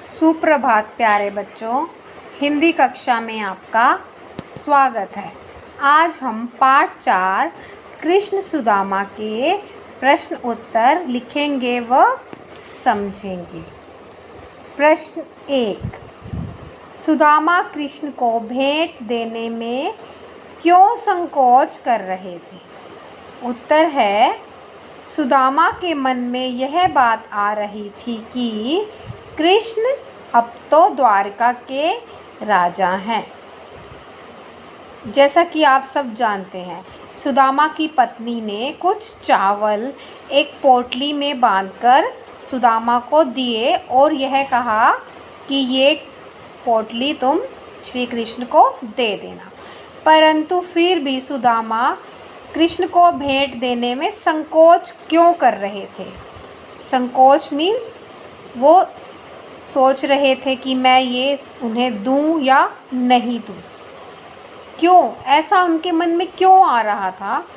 सुप्रभात प्यारे बच्चों, हिंदी कक्षा में आपका स्वागत है। आज हम पाठ 4 कृष्ण सुदामा के प्रश्न उत्तर लिखेंगे व समझेंगे। प्रश्न 1, सुदामा कृष्ण को भेंट देने में क्यों संकोच कर रहे थे? उत्तर है, सुदामा के मन में यह बात आ रही थी कि कृष्ण अब तो द्वारका के राजा हैं। जैसा कि आप सब जानते हैं, सुदामा की पत्नी ने कुछ चावल एक पोटली में बांधकर सुदामा को दिए और यह कहा कि ये पोटली तुम श्री कृष्ण को दे देना। परंतु फिर भी सुदामा कृष्ण को भेंट देने में संकोच क्यों कर रहे थे? संकोच मीन्स वो सोच रहे थे कि मैं ये उन्हें दूं या नहीं दूं। क्यों ऐसा उनके मन में क्यों आ रहा था?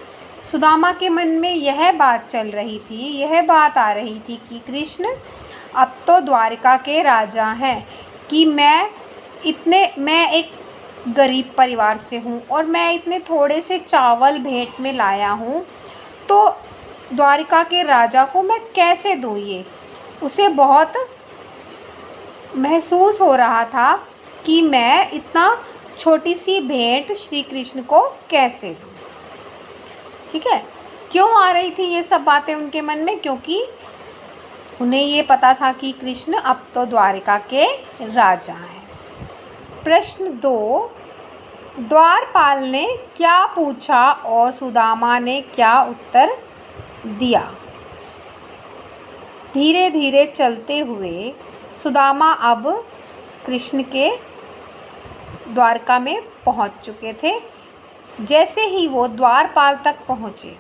सुदामा के मन में यह बात चल रही थी, यह बात आ रही थी कि कृष्ण अब तो द्वारका के राजा हैं, कि मैं एक गरीब परिवार से हूँ और मैं इतने थोड़े से चावल भेंट में लाया हूँ, तो द्वारका के राजा को मैं कैसे दूँ? ये उसे बहुत महसूस हो रहा था कि मैं इतना छोटी सी भेंट श्री कृष्ण को कैसे दूँ। ठीक है, क्यों आ रही थी ये सब बातें उनके मन में? क्योंकि उन्हें ये पता था कि कृष्ण अब तो द्वारका के राजा हैं। प्रश्न 2, द्वारपाल ने क्या पूछा और सुदामा ने क्या उत्तर दिया? धीरे धीरे चलते हुए सुदामा अब कृष्ण के द्वारका में पहुंच चुके थे। जैसे ही वो द्वारपाल तक पहुँचे,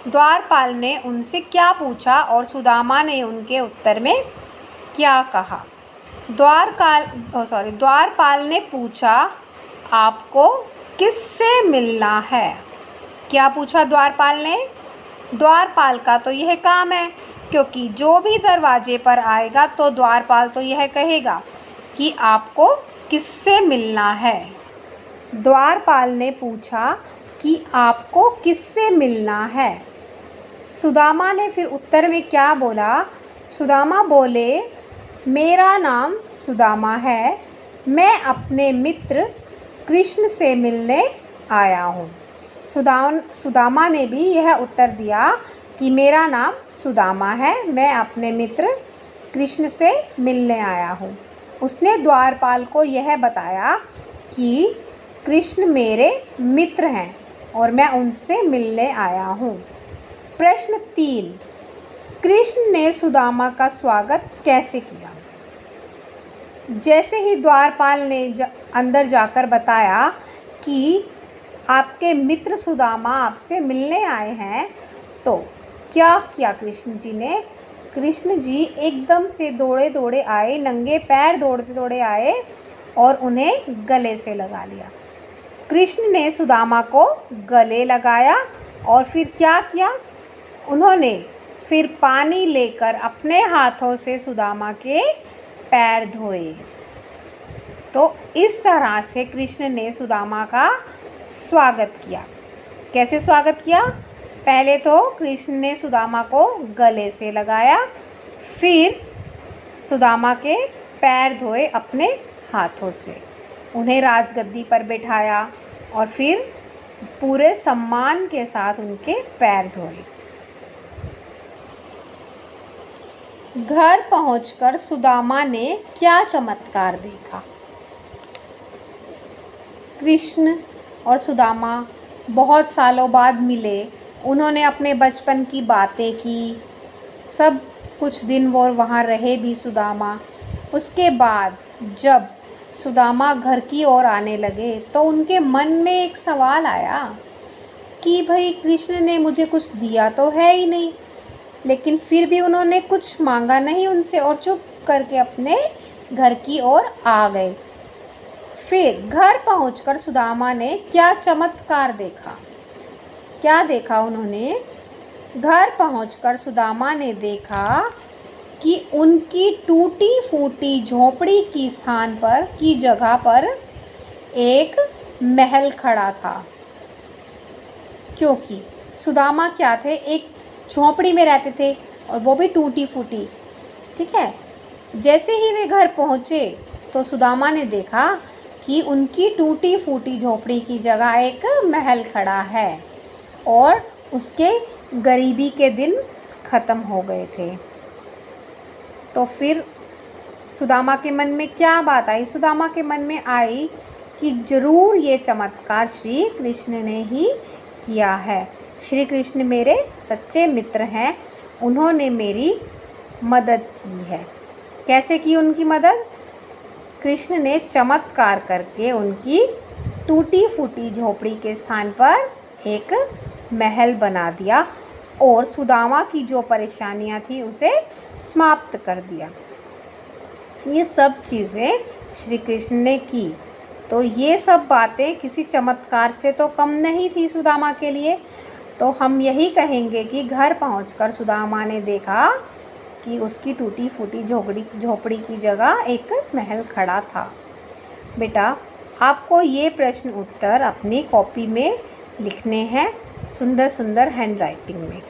द्वारपाल ने उनसे क्या पूछा और सुदामा ने उनके उत्तर में क्या कहा? द्वारपाल ने पूछा, आपको किससे मिलना है? क्या पूछा द्वारपाल ने? द्वारपाल का तो यह काम है, क्योंकि जो भी दरवाजे पर आएगा तो द्वारपाल तो यह कहेगा कि आपको किससे मिलना है। द्वारपाल ने पूछा कि आपको किससे मिलना है। सुदामा ने फिर उत्तर में क्या बोला? सुदामा बोले, मेरा नाम सुदामा है, मैं अपने मित्र कृष्ण से मिलने आया हूँ। सुदामा ने भी यह उत्तर दिया कि मेरा नाम सुदामा है, मैं अपने मित्र कृष्ण से मिलने आया हूँ। उसने द्वारपाल को यह बताया कि कृष्ण मेरे मित्र हैं और मैं उनसे मिलने आया हूँ। प्रश्न 3, कृष्ण ने सुदामा का स्वागत कैसे किया? जैसे ही द्वारपाल ने अंदर जाकर बताया कि आपके मित्र सुदामा आपसे मिलने आए हैं, तो क्या किया कृष्ण जी ने? कृष्ण जी एकदम से दौड़े दौड़े आए, नंगे पैर दौड़ते दौड़े आए और उन्हें गले से लगा लिया। कृष्ण ने सुदामा को गले लगाया और फिर क्या किया? उन्होंने फिर पानी लेकर अपने हाथों से सुदामा के पैर धोए। तो इस तरह से कृष्ण ने सुदामा का स्वागत किया। कैसे स्वागत किया? पहले तो कृष्ण ने सुदामा को गले से लगाया, फिर सुदामा के पैर धोए अपने हाथों से, उन्हें राजगद्दी पर बिठाया और फिर पूरे सम्मान के साथ उनके पैर धोए। घर पहुंचकर सुदामा ने क्या चमत्कार देखा? कृष्ण और सुदामा बहुत सालों बाद मिले, उन्होंने अपने बचपन की बातें की, सब कुछ दिन वो वहाँ रहे भी सुदामा। उसके बाद जब सुदामा घर की ओर आने लगे तो उनके मन में एक सवाल आया कि भाई कृष्ण ने मुझे कुछ दिया तो है ही नहीं, लेकिन फिर भी उन्होंने कुछ मांगा नहीं उनसे और चुप करके अपने घर की ओर आ गए। फिर घर पहुंचकर सुदामा ने क्या चमत्कार देखा? क्या देखा उन्होंने? घर पहुंचकर सुदामा ने देखा कि उनकी टूटी फूटी झोपड़ी की जगह पर एक महल खड़ा था। क्योंकि सुदामा क्या थे, एक झोपड़ी में रहते थे और वो भी टूटी फूटी। ठीक है। जैसे ही वे घर पहुँचे तो सुदामा ने देखा कि उनकी टूटी फूटी झोपड़ी की जगह एक महल खड़ा है और उसके गरीबी के दिन ख़त्म हो गए थे। तो फिर सुदामा के मन में क्या बात आई? सुदामा के मन में आई कि ज़रूर ये चमत्कार श्री कृष्ण ने ही किया है। श्री कृष्ण मेरे सच्चे मित्र हैं, उन्होंने मेरी मदद की है। कैसे की उनकी मदद? कृष्ण ने चमत्कार करके उनकी टूटी फूटी झोपड़ी के स्थान पर एक महल बना दिया और सुदामा की जो परेशानियां थी उसे समाप्त कर दिया। ये सब चीज़ें श्री कृष्ण ने की। तो ये सब बातें किसी चमत्कार से तो कम नहीं थी सुदामा के लिए। तो हम यही कहेंगे कि घर पहुंचकर सुदामा ने देखा कि उसकी टूटी फूटी झोपड़ी की जगह एक महल खड़ा था। बेटा, आपको ये प्रश्न उत्तर अपनी कॉपी में लिखने हैं, सुंदर सुंदर हैंड राइटिंग में।